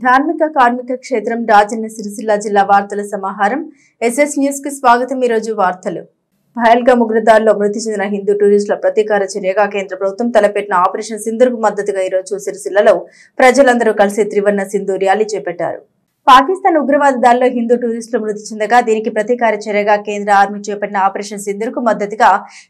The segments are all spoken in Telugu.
ధార్మిక కార్మిక క్షేత్రం రాజన్న సిరిసిల్ల జిల్లా వార్తల సమాహారం ఎస్ఎస్ న్యూస్ కి స్వాగతం। ఈ రోజు వార్తలు। పహల్గామ్ ఉగ్రదాడిలో మృతి చెందిన హిందూ టూరిస్టుల ప్రతీకార చర్యగా కేంద్ర ప్రభుత్వం తలపెట్టిన ఆపరేషన్ సింధూర్ కు మద్దతుగా ఈ రోజు సిరిసిల్లలో ప్రజలందరూ కలిసి త్రివర్ణ సింధూర్ ర్యాలీ చేపట్టారు। పాకిస్తాన్ ఉగ్రవాద దాడిలో హిందూ టూరిస్టులు మృతి చెందగా దీనికి ప్రతీకార చర్యగా కేంద్ర ఆర్మీ చేపట్టిన ఆపరేషన్ సింధూర్ కు మద్దతుగా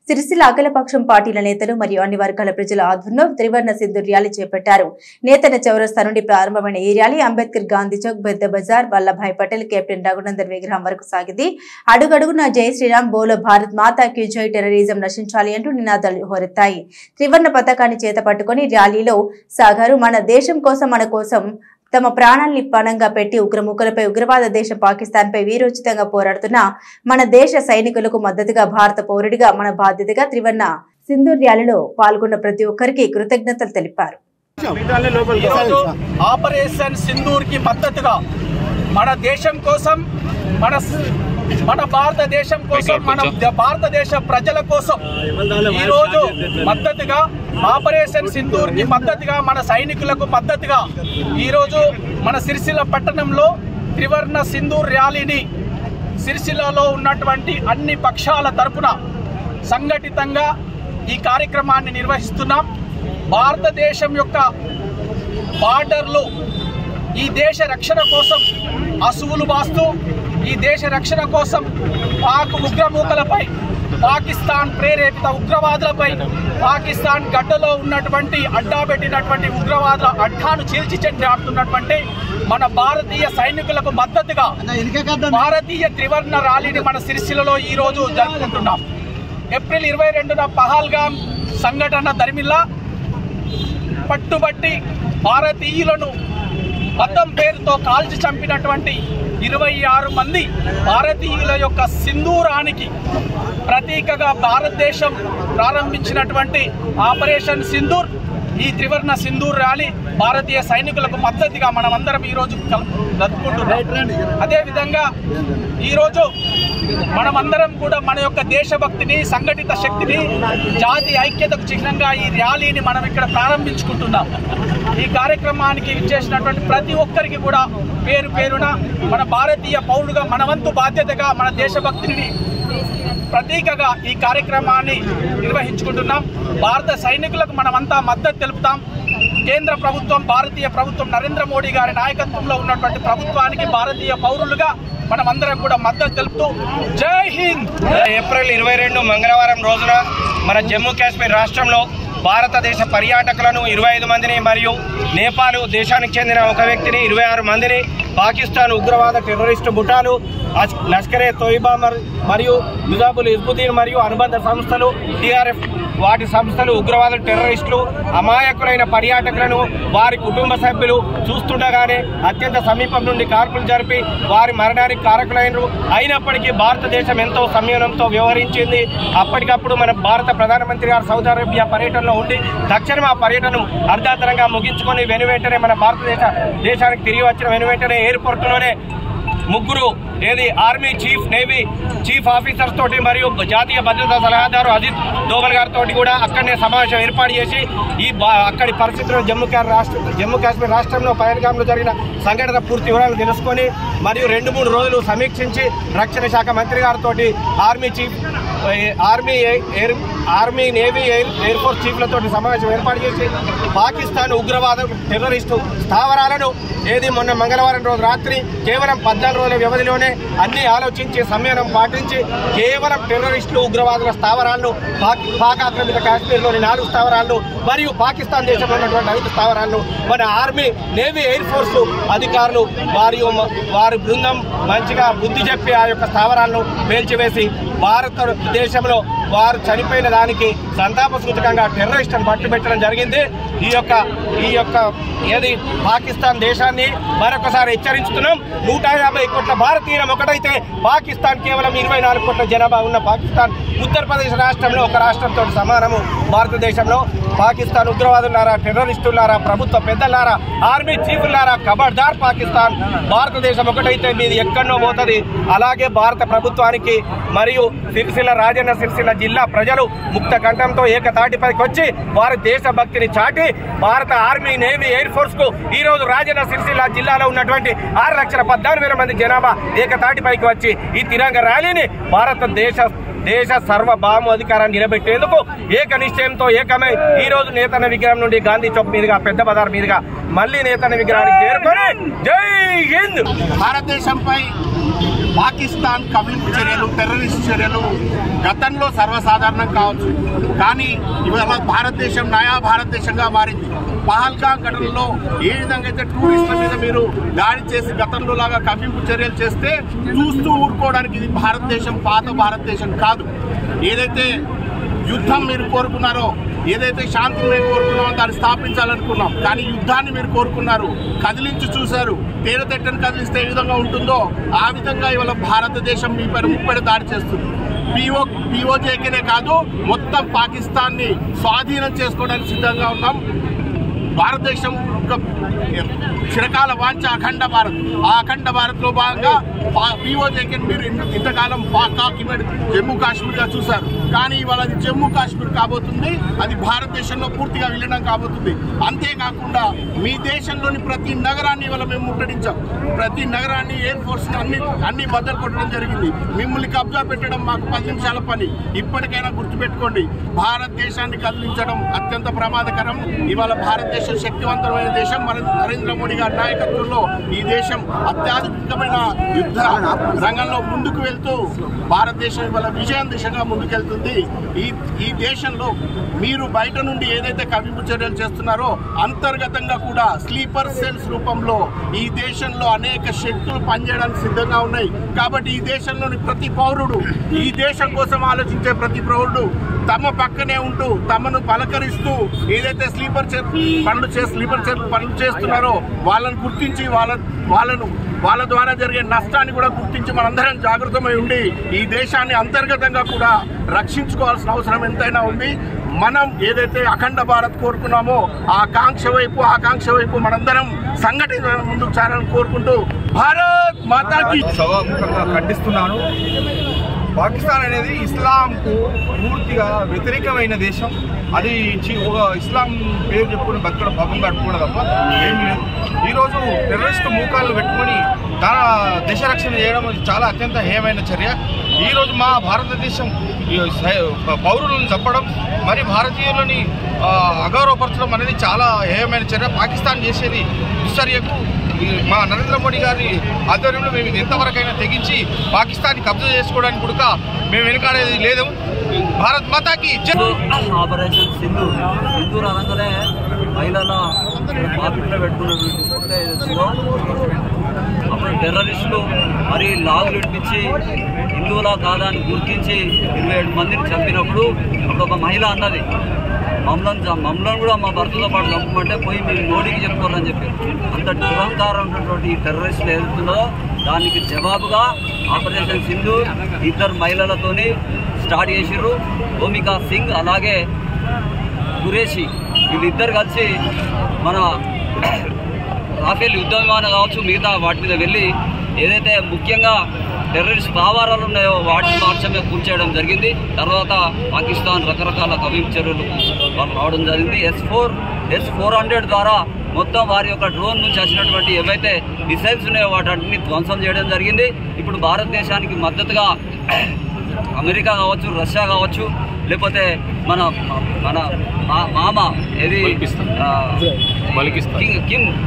సిరిసిల్ల అఖిలపక్షం పార్టీల నేతలు మరియు అన్ని వర్గాల ప్రజల ఆధ్వర్యంలో త్రివర్ణ సింధూర్ ర్యాలీ చేపట్టారు। నేతన్న చౌరస్తా నుండి ప్రారంభమైన ఈ ర్యాలీ అంబేద్కర్ గాంధీ చౌక్, పెద్ద బజార్, వల్లభాయ్ పటేల్, కెప్టెన్ రఘునందన్ విగ్రహం వరకు సాగింది। అడుగడుగున జై శ్రీరామ్, బోలో భారత్ మాతా కీ జై, టెర్రరిజం నశించాలి అంటూ నినాదాలు హోరెత్తాయి। త్రివర్ణ పతాకాన్ని చేత పట్టుకుని ర్యాలీలో సాగారు। మన దేశం కోసం, మన కోసం తమ ప్రాణాన్ని పణంగా పెట్టి ఉగ్రముఖులపై ఉగ్రవాద దేశం పాకిస్తాన్ పై వీరోచితంగా పోరాడుతున్న మన దేశ సైనికులకు మద్దతుగా భారత పౌరుడిగా మన బాధ్యతగా త్రివర్ణ సింధూర్ ర్యాలీలో పాల్గొన్న ప్రతి ఒక్కరికి కృతజ్ఞతలు తెలిపారు। ఆపరేషన్ సింధూర్ కి మద్దతుగా మన దేశం కోసం, మన భారతదేశం కోసం, మన భారతదేశ ప్రజల కోసం ఈ రోజు మద్దతుగా ఆపరేషన్ సింధూర్ కి మద్దతుగా, మన సైనికులకు మద్దతుగా ఈ రోజు మన సిరిసిల్ల పట్టణంలో త్రివర్ణ సింధూర్ ర్యాలీని సిరిసిల్లలో ఉన్నటువంటి అన్ని పక్షాల తరపున సంఘటితంగా ఈ కార్యక్రమాన్ని నిర్వహిస్తున్నాం। భారతదేశం యొక్క బార్డర్లు ఈ దేశ రక్షణ కోసం అసువులు బాస్తూ, ఈ దేశ రక్షణ కోసం పాక్ ఉగ్రమూకలపై, పాకిస్తాన్ ప్రేరేపిత ఉగ్రవాదులపై, పాకిస్తాన్ గడ్డలో ఉన్నటువంటి అడ్డాబెట్టినటువంటి ఉగ్రవాదుల అడ్డాను చీల్చి చెండాడుతున్నటువంటి మన భారతీయ సైనికులకు మద్దతుగా భారతీయ త్రివర్ణ ర్యాలీని మన సిరిసిల్లలో ఈ రోజు జరుపుకుంటున్నాం। ఏప్రిల్ 22న పహల్గామ్ సంఘటన దరిమిల్లా పట్టుబట్టి భారతీయులను మతం పేరుతో కాల్చి చంపినటువంటి 26 మంది భారతీయుల యొక్క సింధూరానికి ప్రతీకగా భారతదేశం ప్రారంభించినటువంటి ఆపరేషన్ సింధూర్, ఈ త్రివర్ణ సింధూర్ ర్యాలీ భారతీయ సైనికులకు మద్దతుగా మనమందరం ఈరోజు జరుపుకుంటున్నాం। అదేవిధంగా ఈరోజు మనమందరం కూడా మన యొక్క దేశభక్తిని, సంఘటిత శక్తిని, జాతి ఐక్యతకు చిహ్నంగా ఈ ర్యాలీని మనం ఇక్కడ ప్రారంభించుకుంటున్నాం। ఈ కార్యక్రమానికి ఇచ్చేసినటువంటి ప్రతి ఒక్కరికి కూడా పేరు పేరున మన భారతీయ పౌరుడుగా మన వంతు బాధ్యతగా, మన దేశభక్తిని ప్రతీకగా ఈ కార్యక్రమాన్ని నిర్వహించుకుంటున్నాం। భారత సైనికులకు మనమంతా మద్దతు తెలుపుతాం। కేంద్ర ప్రభుత్వం, భారతీయ ప్రభుత్వం, నరేంద్ర మోడీ గారి నాయకత్వంలో ఉన్నటువంటి ప్రభుత్వానికి భారతీయ పౌరులుగా మనమందరం కూడా మద్దతు తెలుపుతూ జై హింద్। ఏప్రిల్ 22 మంగళవారం రోజున మన జమ్మూ కాశ్మీర్ రాష్ట్రంలో భారతదేశ పర్యాటకులను 25 మందిని మరియు నేపాల్ దేశానికి చెందిన ఒక వ్యక్తిని 26 మందిని పాకిస్తాన్ ఉగ్రవాద టెర్రరిస్టు ముఠాలు, లష్కరే తోయిబా మరియు ముజాబుల్ హిజ్బుద్దీన్ మరియు అనుబంధ సంస్థలు, టీఆర్ఎఫ్ వాటి సంస్థలు, ఉగ్రవాద టెర్రరిస్టులు అమాయకులైన పర్యాటకులను వారి కుటుంబ సభ్యులు చూస్తుండగానే అత్యంత సమీపం నుండి కాల్పులు జరిపి వారి మరణానికి కారకులైనరు। అయినప్పటికీ భారతదేశం ఎంతో సంయమనంతో వ్యవహరించింది। అప్పటికప్పుడు మన భారత ప్రధానమంత్రి గారు సౌదీ అరేబియా పర్యటనలో ఉండి తక్షణం ఆ పర్యటనను అర్ధాంతరంగా ముగించుకొని వెనువెంటనే మన భారతదేశానికి తిరిగి వచ్చిన వెనువెంటనే ఎయిర్పోర్టులోనే ముగ్గురు army chief, navy chief officers తోటి మరియు జాతీయ భద్రతా సలహాదారు అజిత్ దోవల్ గారితో కూడా అక్కడనే సమావేశం ఏర్పాటు చేసి అక్కడి పరిస్థితులను జమ్మూ కాశ్మీర్ రాష్ట్రంలో పహల్గామ్లో జరిగిన సంఘటన పూర్తి వివరాలు తెలుసుకొని మరియు 2-3 రోజులు సమీక్షించి రక్షణ శాఖ మంత్రి గారితో army chief, army, navy, air force చీఫ్లతో సమావేశం ఏర్పాటు చేసి పాకిస్తాన్ ఉగ్రవాద టెర్రరిస్టు స్థావరాలను మొన్న మంగళవారం రోజు రాత్రి కేవలం 14 రోజుల వ్యవధిలోనే అన్ని ఆలోచించి సంయమనం పాటించి కేవలం టెర్రరిస్టులు, ఉగ్రవాదుల స్థావరాలను, పాక్ ఆక్రమిత కాశ్మీర్లోని 4 స్థావరాలను మరియు పాకిస్తాన్ దేశంలో ఉన్నటువంటి 5 స్థావరాలను మన ఆర్మీ, నేవీ, ఎయిర్ ఫోర్స్ అధికారులు వారి బృందం మంచిగా బుద్ధి చెప్పి ఆ యొక్క స్థావరాలను పేల్చివేసి భారతదేశంలో వారు చనిపోయిన దానికి సంతాప సూచకంగా టెర్రరిస్టులను పట్టుబెట్టడం జరిగింది। ఈ యొక్క పాకిస్తాన్ దేశాన్ని మరొకసారి హెచ్చరించుతున్నాం। 150 కోట్ల భారతీయులం ఒకటైతే పాకిస్తాన్ కేవలం 24 కోట్ల జనాభా ఉన్న పాకిస్తాన్ ఉత్తరప్రదేశ్ రాష్ట్రంలో ఒక రాష్ట్రంతో సమానము. భారతదేశంలో పాకిస్తాన్ ఉగ్రవాదులారా, టెర్రరిస్టులారా, ప్రభుత్వ పెద్దలారా, ఆర్మీ చీఫ్లారా, ఖబర్దార్ పాకిస్తాన్. భారతదేశం ఒకటైతే మీది ఎక్కడో పోతుంది. అలాగే భారత ప్రభుత్వానికి మరియు సిరిసిల్ల రాజన్న సిరిసిల్ల జిల్లా ప్రజలు ముక్త కంఠంతో ఏకతాటిపైకి వచ్చి వారి దేశభక్తిని చాటి భారత ఆర్మీ, నేవీ, ఎయిర్ ఫోర్స్ కు ఈ రోజు రాజన్న సిరిసిల్ల జిల్లాలో ఉన్నటువంటి 6,14,000 మంది జనాభా ఏకతాటిపైకి వచ్చి ఈ తిరంగ ర్యాలీని దేశ సర్వభౌమ అధికారాన్ని నిలబెట్టేందుకు ఏక నిశ్చయంతో ఏకమై ఈ రోజు నేతన్న విగ్రహం నుండి గాంధీ చౌక్ మీదుగా పెద్ద బజార్ మీదుగా మళ్ళీ నేతన్న విగ్రహానికి చేరుకొని జై హింద్. భారతదేశంపై పాకిస్తాన్ కవింపు చర్యలు, టెర్రరిస్ట్ చర్యలు గతంలో సర్వసాధారణం కావచ్చు. కానీ ఇవాళ భారతదేశం నయా భారతదేశంగా మారింది. పహల్గామ్ ఘటనలో ఏ విధంగా అయితే టూరిస్టుల మీద మీరు దాడి చేసి గతంలో లాగా కవింపు చర్యలు చేస్తే చూస్తూ ఊరుకోవడానికి ఇది భారతదేశం, పాత భారతదేశం కాదు. ఏదైతే యుద్ధం మీరు కోరుకున్నారో, ఏదైతే శాంతిని మేము కోరుకున్నామో దాన్ని స్థాపించాలనుకున్నాం. కానీ యుద్ధాన్ని మీరు కోరుకున్నారు, కదిలించి చూశారు. తేనెతెట్టని కదిలిస్తే ఏ విధంగా ఉంటుందో ఆ విధంగా ఇవాళ భారతదేశం మీ పైన ముప్పటి దాడి చేస్తుంది. POJKనే కాదు, మొత్తం పాకిస్తాన్ని స్వాధీనం చేసుకోవడానికి సిద్ధంగా ఉన్నాం. భారతదేశం ఒక చిరకాల వాంఛ అఖండ భారత్. ఆ అఖండ భారత్లో భాగంగా POJK మీరు ఇంతకాలం జమ్మూ కాశ్మీర్గా చూశారు. కానీ ఇవాళ అది జమ్మూ కాశ్మీర్ కాబోతుంది. అది భారతదేశంలో పూర్తిగా విలీనం కాబోతుంది. అంతేకాకుండా మీ దేశంలోని ప్రతి నగరాన్ని ఇవాళ మేము ముట్టడించాం. ప్రతి నగరాన్ని ఎయిర్ ఫోర్స్ అన్ని బద్దలు కొట్టడం జరిగింది. మిమ్మల్ని కబ్జా పెట్టడం మాకు 10 నిమిషాల పని. ఇప్పటికైనా గుర్తుపెట్టుకోండి, భారతదేశాన్ని కదిలించడం అత్యంత ప్రమాదకరం. ఇవాళ భారతదేశం శక్తివంతమైన దేశం. నరేంద్ర మోడీ గారి నాయకత్వంలో ఈ దేశం అత్యాధునికమైన యుద్ధ రంగంలో ముందుకు వెళ్తూ భారతదేశం ఇవాళ విజయం దిశగా ముందుకెళ్తుంది. ఈ దేశంలో మీరు బయట నుండి ఏదైతే కవింపు చర్యలు చేస్తున్నారో అంతర్గతంగా కూడా స్లీపర్ సెల్స్ రూపంలో ఈ దేశంలో అనేక శక్తులు పనిచేయడానికి సిద్ధంగా ఉన్నాయి. కాబట్టి ఈ దేశంలోని ప్రతి పౌరుడు, ఈ దేశం కోసం ఆలోచించే ప్రతి పౌరుడు తమ పక్కనే ఉంటూ తమను పలకరిస్తూ ఏదైతే స్లీపర్ పనులు చేస్తున్నారో వాళ్ళను గుర్తించి వాళ్ళ ద్వారా జరిగే నష్టాన్ని కూడా గుర్తించి మనందరం జాగృతమై ఉండి ఈ దేశాన్ని అంతర్గతంగా కూడా రక్షించుకోవాల్సిన అవసరం ఎంతైనా ఉంది. మనం ఏదైతే అఖండ భారత్ కోరుకున్నామో ఆ ఆకాంక్ష వైపు మనందరం సంఘటిత ముందుకు సారాలని కోరుకుంటూ భారత్ మాతాకి సభాముఖంగా ఖండిస్తున్నాను. పాకిస్తాన్ అనేది ఇస్లాంకు పూర్తిగా వ్యతిరేకమైన దేశం. అది ఒక ఇస్లాం పేరు చెప్పుకుని బతుకడం పాపం కట్టుకోవడం తప్ప ఏమీ లేదు. ఈరోజు టెర్రరిస్ట్ మూకాలను పెట్టుకొని తన దేశ రక్షణ చేయడం చాలా అత్యంత హేయమైన చర్య. ఈరోజు మా భారతదేశం పౌరులను చంపడం మరి భారతీయులని అగౌరవపరచడం అనేది చాలా హేయమైన చర్య. పాకిస్తాన్ చేసేది దుశ్చర్యకు మా నరేంద్ర మోడీ గారి ఆధ్వర్యంలో మేము ఎంతవరకైనా తెగించి పాకిస్తాన్ని కబ్జా చేసుకోవడానికి కూడా మేము వెనుకాడేది లేదు. భారత్ మాతాకి ఆపరేషన్ సింధూర్ అనగానే మహిళల పాపిట్లో పెట్టుకున్నటువంటి అప్పుడు టెర్రరిస్టులు మరి లాగులు ఇప్పించి హిందువులా కాదా అని గుర్తించి 27 మందిని చంపినప్పుడు అప్పుడు ఒక మహిళ అన్నది, మమ్మల్ని కూడా మా భర్తతో పాటు చంపమంటే పోయి మీరు మోడీకి చెప్పుకోవాలని చెప్పారు. అంత దురహంకారం ఉన్నటువంటి ఈ టెర్రరిస్టులు ఏదైతుందో దానికి జవాబుగా ఆపరేషన్ సింధూర్ 2 మహిళలతోని స్టార్ట్ చేసిర్రు. భూమికా సింగ్ అలాగే ఖురేషి వీళ్ళిద్దరు కలిసి మన రాఫేల్ యుద్ధ విమానం కావచ్చు మిగతా వాటి మీద వెళ్ళి ఏదైతే ముఖ్యంగా టెర్రరిస్ట్ స్థావరాలు ఉన్నాయో వాటిని మాత్రమే కూల్చేయడం జరిగింది. తర్వాత పాకిస్తాన్ రకరకాల కవింపు చర్యలు వాళ్ళు రావడం జరిగింది. S-400 ద్వారా మొత్తం వారి యొక్క డ్రోన్ నుంచి వచ్చినటువంటి ఏవైతే మిసైల్స్ ఉన్నాయో వాటిని ధ్వంసం చేయడం జరిగింది. ఇప్పుడు భారతదేశానికి మద్దతుగా అమెరికా కావచ్చు, రష్యా కావచ్చు, లేకపోతే మన మామ ఏది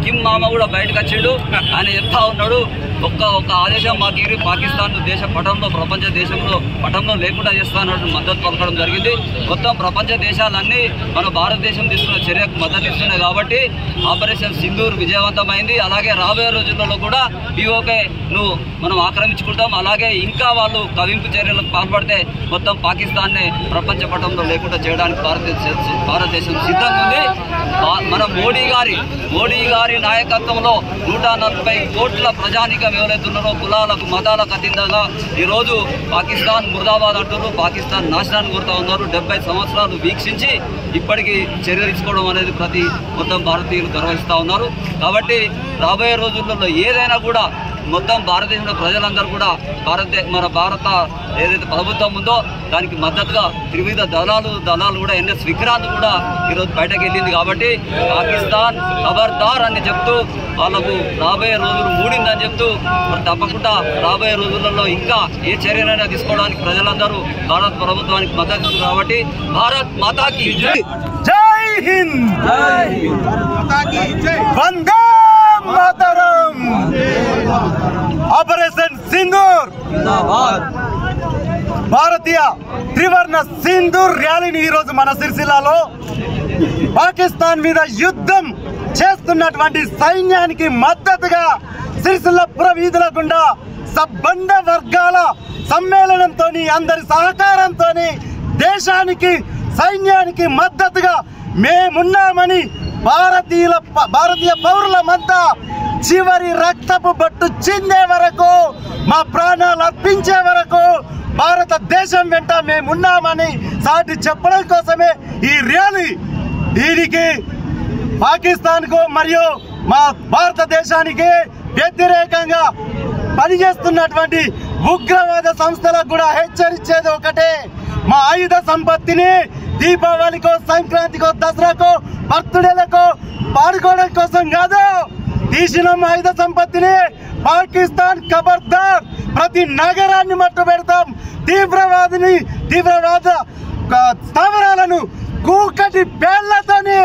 కిమ్ మామ కూడా బయటకు వచ్చాడు. ఆయన చెప్తా ఉన్నాడు, ఒక్క ఆదేశం మాకు పాకిస్తాన్ దేశ పటంలో ప్రపంచ దేశంలో పటంలో లేకుండా చేస్తానట్టు మద్దతు పలకడం జరిగింది. మొత్తం ప్రపంచ దేశాలన్నీ మన భారతదేశం తీసుకున్న చర్యకు మద్దతు ఇస్తున్నాయి. కాబట్టి ఆపరేషన్ సింధూర్ విజయవంతమైంది. అలాగే రాబోయే రోజులలో కూడా POKను మనం ఆక్రమించుకుంటాం. అలాగే ఇంకా వాళ్ళు కవింపు చర్యలకు పాల్పడితే మొత్తం పాకిస్తాన్ని ప్రపంచ ప్రపంచ పటంలో లేకుండా చేయడానికి భారతదేశం సిద్ధంగా ఉంది. మన మోడీ గారి నాయకత్వంలో 140 కోట్ల ప్రజానికం ఎవరైతే ఉన్నారో కులాలకు మతాలకు అతీతంగా ఈరోజు పాకిస్తాన్ ముర్దాబాద్ అంటారు, పాకిస్తాన్ నాశనాన్ని కోరుతా ఉన్నారు. 70 సంవత్సరాలు వీక్షించి ఇప్పటికీ చర్యలు తీసుకోవడం అనేది మొత్తం భారతీయులు గర్వహిస్తూ ఉన్నారు. కాబట్టి రాబోయే రోజుల్లో ఏదైనా కూడా మొత్తం భారతదేశంలో ప్రజలందరూ కూడా మన భారత ఏదైతే ప్రభుత్వం ఉందో దానికి మద్దతుగా త్రివిధ దళాలు కూడా ఎన్ఎస్ విక్రాంత్ కూడా ఈరోజు బయటకు వెళ్ళింది. కాబట్టి పాకిస్తాన్ ఖబర్దార్ అని చెప్తూ వాళ్ళకు రాబోయే రోజులు మూడిందని చెప్తూ తప్పకుండా రాబోయే రోజులలో ఇంకా ఏ చర్యనైనా తీసుకోవడానికి ప్రజలందరూ భారత ప్రభుత్వానికి మద్దతు ఇస్తారు. కాబట్టి భారత్ మాతాకి జై హింద్, వందే మాతరం, ఆపరేషన్ సింధూర్, భారతీయ త్రివర్ణ సింధూర్ ర్యాలీని ఈరోజు మన సిరిసిల్లలో పాకిస్తాన్ మీద యుద్ధం చేస్తున్నటువంటి సైన్యానికి మద్దతుగా సిరిసిల్ల పుర వీధుల గుండా సబ్బండ వర్గాల సమ్మేళనంతో అందరి సహకారంతో దేశానికి సైన్యానికి మద్దతుగా మేమున్నామని భారతీయ పౌరులమంతా చివరి రక్తపు బట్టు చిందే వరకు, మా ప్రాణాలు అర్పించే వరకు భారతదేశం వెంట మేమున్నామని సాటి చెప్పడం కోసమే ఈ ర్యాలీ. దీనికి పాకిస్తాన్కు మరియు మా భారతదేశానికి వ్యతిరేకంగా పనిచేస్తున్నటువంటి ఉగ్రవాద సంస్థలకు కూడా హెచ్చరించేది ఒకటే, మా ఆయుధ సంపత్తిని దీపావళికో, సంక్రాంతికో, దసరాకో, బర్త్డేలకు పాడుకోవడం కోసం కాదు. తీసిన ఆయుధ సంపత్తిని పాకిస్తాన్ ఖబర్దార్, ప్రతి నగరాన్ని మట్టు పెడతాం. తీవ్రవాద స్థావరాలను కూకటి పేళ్లతోని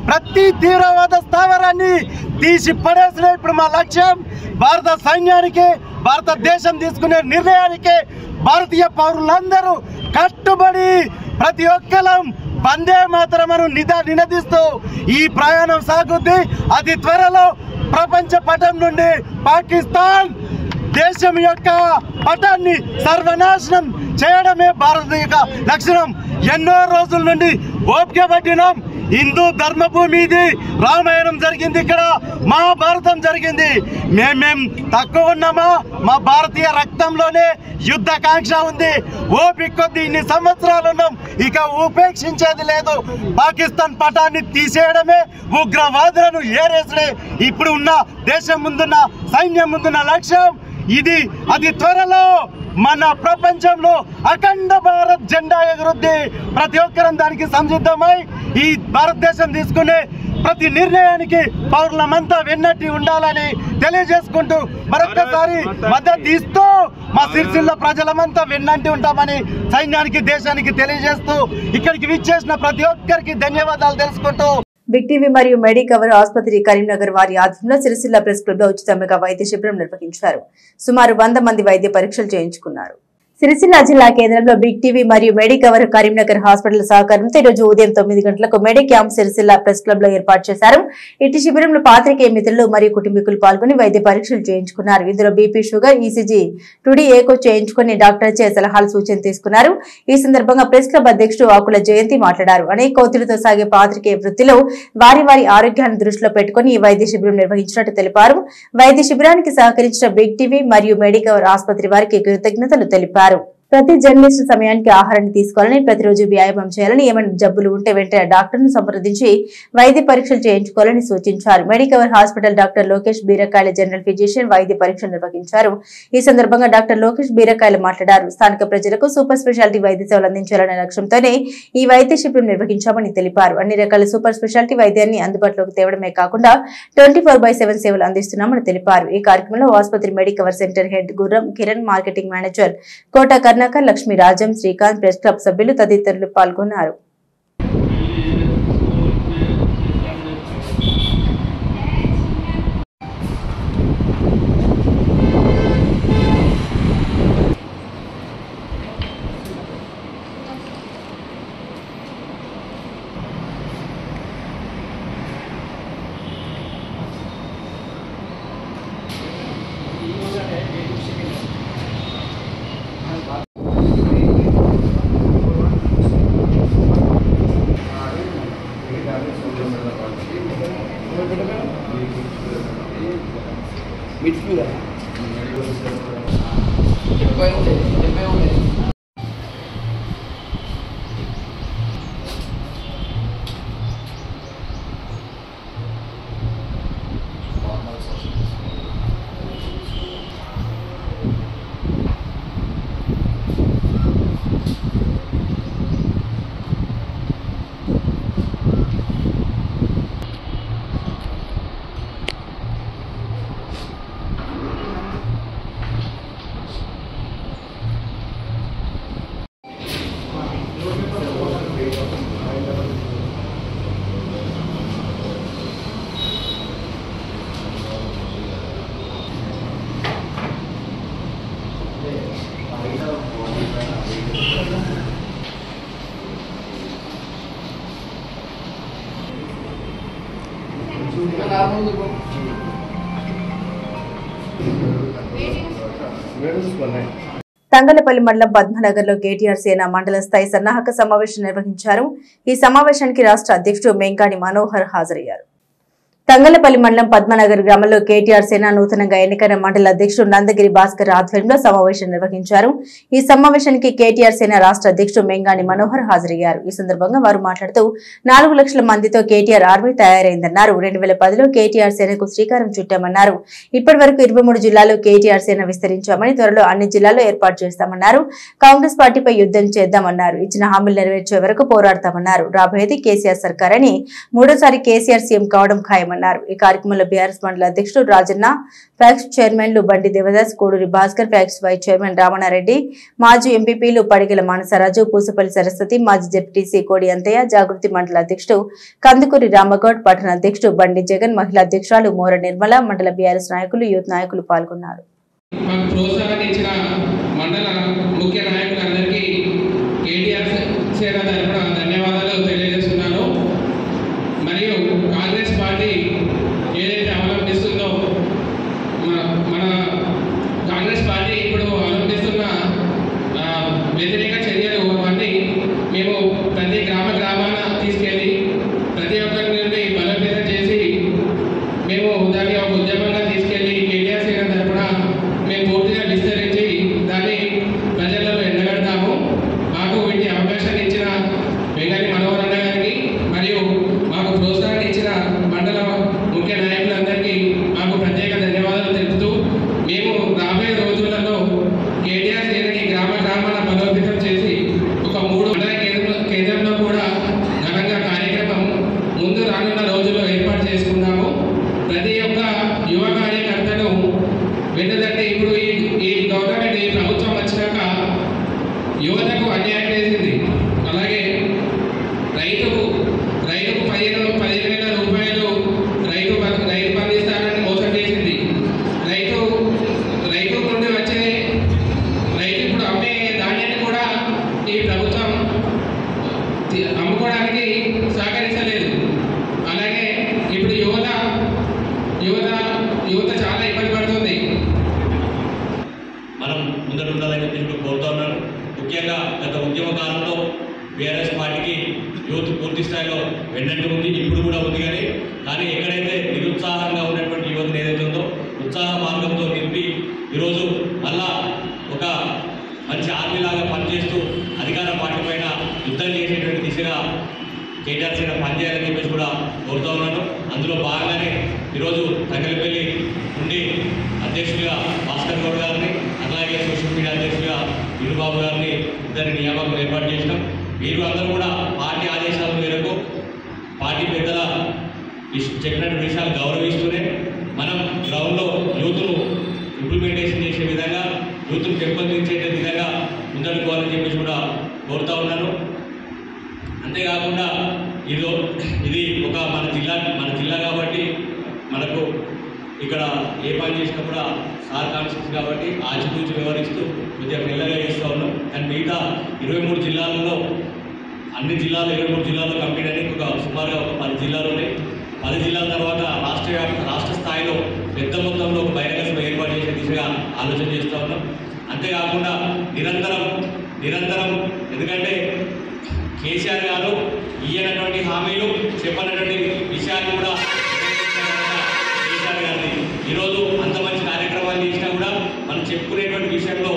ప్రతి తీవ్రవాద స్థావరాన్ని తీసి పడేసిన ఇప్పుడు మా లక్ష్యం. భారత సైన్యానికి, భారతదేశం తీసుకునే నిర్ణయానికి భారతీయ పౌరులందరూ కట్టుబడి ప్రతి ఒక్కరం వందే మాతరమును నినదిస్తూ ఈ ప్రయాణం సాగుద్ది. అతి త్వరలో ప్రపంచ పటం నుండి పాకిస్తాన్ దేశం యొక్క పటాన్ని సర్వనాశనం చేయడమే భారత యొక్క లక్ష్యం. ఎన్నో రోజుల నుండి ఓపిక పట్టినాం. హిందూ ధర్మభూమి ఇది, రామాయణం జరిగింది, ఇక్కడ మహాభారతం జరిగింది. మేమేం తక్కువ ఉన్నామా? మా భారతీయ రక్తంలోనే యుద్ధ కాంక్ష ఉంది. ఓపిక కొద్ది ఇన్ని సంవత్సరాలు ఉన్నాం, ఇక ఉపేక్షించేది లేదు. పాకిస్తాన్ పటాన్ని తీసేయడమే, ఉగ్రవాదులను ఏరేసడే ఇప్పుడు ఉన్న దేశం ముందున్న సైన్యం ముందున్న లక్ష్యం ఇది. అతి త్వరలో మన ప్రపంచంలో అఖండ భారత్ జెండా ఎగురుద్ది. ప్రతి ఒక్కరం దానికి సంసిద్ధమై ఈ భారతదేశం తీసుకునే ప్రతి నిర్ణయానికి పౌరులమంతా వెన్నట్టి ఉండాలని తెలియజేసుకుంటూ మరొక్కసారి మద్దతు ఇస్తూ మా సిరిసిల్ల ప్రజలమంతా వెన్నంటి ఉంటామని సైన్యానికి, దేశానికి తెలియజేస్తూ ఇక్కడికి విచ్చేసిన ప్రతి ఒక్కరికి ధన్యవాదాలు తెలుసుకుంటూ బిగ్ టీవీ మరియు మెడికవర్ ఆసుపత్రి కరీంనగర్ వారి ఆధ్వర్యంలో సిరిసిల్ల ప్రెస్ క్లబ్ లో ఉచితంగా వైద్య శిబిరం నిర్వహించారు. సుమారు 100 మంది వైద్య పరీక్షలు చేయించుకున్నారు. సిరిసిల్ల జిల్లా కేంద్రంలో బిగ్ టీవీ మరియు మెడికవర్ కరీంనగర్ హాస్పిటల్ సహకారంతో ఈరోజు ఉదయం 9 గంటలకు మెడి క్యాంప్ సిరిసిల్ల ప్రెస్ క్లబ్ లో ఏర్పాటు చేశారు. ఇటు శిబిరంలో పాత్రికేయ మిత్రులు మరియు కుటుంబీకులు పాల్గొని వైద్య పరీక్షలు చేయించుకున్నారు. ఇందులో బీపీ, షుగర్, ఈసీజీ, టుడి ఏకో చేయించుకుని డాక్టర్ చే సలహాలు, సూచనలు తీసుకున్నారు. ఈ సందర్భంగా ప్రెస్ క్లబ్ అధ్యక్షుడు ఆకుల జయంతి మాట్లాడారు. అనేక ఒత్తిడితో సాగే పాత్రికేయ వృత్తిలో వారి ఆరోగ్యాన్ని దృష్టిలో పెట్టుకుని ఈ వైద్య శిబిరం నిర్వహించినట్టు తెలిపారు. వైద్య శిబిరానికి సహకరించిన బిగ్ టీవీ మరియు మెడికవర్ ఆసుపత్రి వారికి కృతజ్ఞతలు తెలిపారు. ప్రతి జర్నలిస్ట్ సమయానికి ఆహారాన్ని తీసుకోవాలని, ప్రతిరోజు వ్యాయామం చేయాలని, ఏమైనా జబ్బులు ఉంటే వెంటనే డాక్టర్ను సంప్రదించి వైద్య పరీక్షలు చేయించుకోవాలని సూచించారు. Medicover hospital doctor Lokesh Beerakayala general physician వైద్య పరీక్షలు నిర్వహించారు. ఈ సందర్భంగా డాక్టర్ లోకేష్ బీరకాయలు మాట్లాడారు. స్థానిక ప్రజలకు సూపర్ స్పెషాలిటీ వైద్య సేవలు అందించాలనే లక్ష్యంతోనే ఈ వైద్య శిబిరం నిర్వహించామని తెలిపారు. అన్ని రకాల సూపర్ స్పెషాలిటీ వైద్యాన్ని అందుబాటులోకి తేవడమే కాకుండా 24/7 సేవలు అందిస్తున్నామని తెలిపారు. ఈ కార్యక్రమంలో ఆసుపత్రి మెడికవర్ సెంటర్ హెడ్ గుర్రం కిరణ్, మార్కెటింగ్ మేనేజర్ కోట కర్ణాకర్, లక్ష్మీ రాజం, శ్రీకాంత్, ప్రెస్ క్లబ్ సభ్యులు తదితరులు పాల్గొన్నారు. తంగలపల్లి మండలం పద్మనగర్లో కేటీఆర్ సేన మండల స్థాయి సన్నాహక సమావేశం నిర్వహించారు. ఈ సమావేశానికి రాష్ట్ర అధ్యక్షుడు మెంగాని మనోహర్ హాజరయ్యారు. తంగలపల్లి మండలం పద్మనగర్ గ్రామంలో కేటీఆర్ సేన నూతనంగా ఎన్నికైన మండల అధ్యక్షుడు నందగిరి భాస్కర్ ఆధ్వర్యంలో సమావేశం నిర్వహించారు. ఈ సమావేశానికి కేటీఆర్ సేన రాష్ట్ర అధ్యక్షుడు మెంగాని మనోహర్ హాజరయ్యారు. ఈ సందర్భంగా వారు మాట్లాడుతూ 4 లక్షల మందితో కేటీఆర్ ఆర్మీ తయారైందన్నారు. 2010లో కేటీఆర్ సేనకు శ్రీకారం చుట్టామన్నారు. ఇప్పటి వరకు 23 జిల్లాల్లో కేటీఆర్ సేన విస్తరించామని, త్వరలో అన్ని జిల్లాల్లో ఏర్పాటు చేస్తామన్నారు. కాంగ్రెస్ పార్టీపై యుద్ధం చేద్దామన్నారు. ఇచ్చిన హామీలు నెరవేర్చే వరకు పోరాడతామన్నారు. రాబోయేది కేసీఆర్ సర్కార్ అని, మూడోసారి కేసీఆర్ సీఎం కావడం ఖాయమన్నారు. ఈ కార్యక్రమంలో బీఆర్ఎస్ మండల అధ్యక్షుడు రాజన్న, ఫ్యాక్స్ చైర్మన్లు Bandi Devadas, Koduri Bhaskar, PACS vice chairman Ramana Reddy, మాజీ ఎంపీపీలు పడిగల మానసరాజు, పూసపల్లి సరస్వతి, మాజీ జెడ్పీటీసీ కోడి అంతయ్య, జాగృతి మండల అధ్యక్షుడు కందుకూరి రామగౌడ్, పట్టణ అధ్యక్షుడు బండి జగన్, మహిళా అధ్యక్షురాలు మోర నిర్మల, మండల బీఆర్ఎస్ నాయకులు, యూత్ నాయకులు పాల్గొన్నారు. మరియు కాంగ్రెస్ పార్టీ ఏదైతే అవలంబిస్తుందో, మన కాంగ్రెస్ పార్టీ ఇప్పుడు అవలంబిస్తున్న వ్యతిరేక చర్యలు అవన్నీ మేము ప్రతి గ్రామాన తీసుకెళ్ళి ప్రతి ఒక్కరి నుండి బలోపేతం చేసి మేము దాన్ని ఒక ఉద్యమంగా తీసుకెళ్ళి కేటీఆర్ సేన తరఫున మేము పూర్తిగా విస్తరించి దాన్ని ప్రజలలో ఎండగడతాము. మాకు వీటి అవకాశాన్ని ఇచ్చిన మెంగాని మనోహర్ అన్న గారికి మరియు మాకు ప్రోత్సాహాన్ని ఇచ్చిన మండల ముఖ్య నాయకులందరికీ మాకు ప్రత్యేక ధన్యవాదాలు తెలుపుతూ, మేము రాబోయే రోజులలో కేటీఆర్ సేనని గ్రామాల బలోపేతం చేసి ఒక 3 మండల కేంద్రంలో కూడా ఘనంగా కార్యక్రమం ముందు రానున్న రోజుల్లో ఏర్పాటు చేసుకున్నాము. ప్రతి ఒక్క యువ కార్యకర్తను వెంటదంటే ఇప్పుడు ఈ గవర్నమెంట్, ఈ ప్రభుత్వం వచ్చినాక యువతకు అన్యాయం చేసింది. అలాగే రైతుకు 15,000 రూపాయలు రైతు బంధు ఇస్తానని మోసం చేసింది. రైతు నుండి వచ్చే రైతు ఇప్పుడు అమ్మే ధాన్యాన్ని కూడా ఈ ప్రభుత్వం అమ్ముకోవడానికి సహకరించలేదు. అలాగే ఇప్పుడు యువత చాలా ఇబ్బంది పడుతుంది. మనం ముందడు ఉండాలని చెప్పి కోరుతా ఉన్నాను. ముఖ్యంగా గత ఉద్యమ కాలంలో బీఆర్ఎస్ పార్టీకి యూత్ పూర్తి స్థాయిలో వెన్నట్టు ఉంది, ఇప్పుడు కూడా ఉంది. కానీ ఎక్కడైతే నిరుత్సాహంగా ఉన్నటువంటి యువతను ఏదైతే ఉందో ఉత్సాహ మార్గంతో నింపి ఈరోజు మళ్ళా ఒక మంచి ఆర్మీలాగా పనిచేస్తూ అధికార పార్టీ పైన యుద్ధం చేసేటువంటి దిశగా కేటీఆర్ సేన పనిచేయాలని చెప్పేసి కూడా కోరుతా ఉన్నాను. అందులో భాగంగానే ఈరోజు తంగలపల్లి నుండి అధ్యక్షుడిగా భాస్కర్ గౌడ్ గారిని, అలాగే సోషల్ మీడియా అధ్యక్షుడిగా వీరుబాబు గారిని ఇద్దరి నియామకం ఏర్పాటు చేసినాం. వీరు అందరూ కూడా పార్టీ ఆదేశాల మేరకు పార్టీ పెద్దల చెప్పినటువంటి విషయాలు గౌరవిస్తూనే మనం గ్రౌండ్లో యూత్ను ఇంప్లిమెంటేషన్ చేసే విధంగా, యూత్ను పెంపొందించే విధంగా ముందడుకోవాలని చెప్పేసి కూడా కోరుతా ఉన్నాను. అంతేకాకుండా ఇది ఒక మన జిల్లా కాబట్టి మనకు ఇక్కడ ఏ పని చేసినా కూడా సార్ కాన్షియస్ కాబట్టి ఆచితూచి వివరిస్తూ కొద్దిగా మెల్లగా చేస్తూ ఉన్నాం. కానీ మిగతా 23 జిల్లాలలో అన్ని జిల్లాలు 23 జిల్లాల్లో కంప్లీట్ అని సుమారుగా ఒక 10 జిల్లాలు ఉన్నాయి. 10 జిల్లాల తర్వాత రాష్ట్ర స్థాయిలో పెద్ద మొత్తంలో ఒక బహిరంగ సభ ఏర్పాటు చేసే దిశగా ఆలోచన చేస్తూ ఉన్నాం. అంతేకాకుండా నిరంతరం ఎందుకంటే కేసీఆర్ గారు ఇయ్యనటువంటి హామీలు, చెప్పనటువంటి విషయాలు కూడా కేసీఆర్ గారిని ఈరోజు అంత మంచి కార్యక్రమాలు చేసినా కూడా మనం చెప్పుకునేటువంటి విషయంలో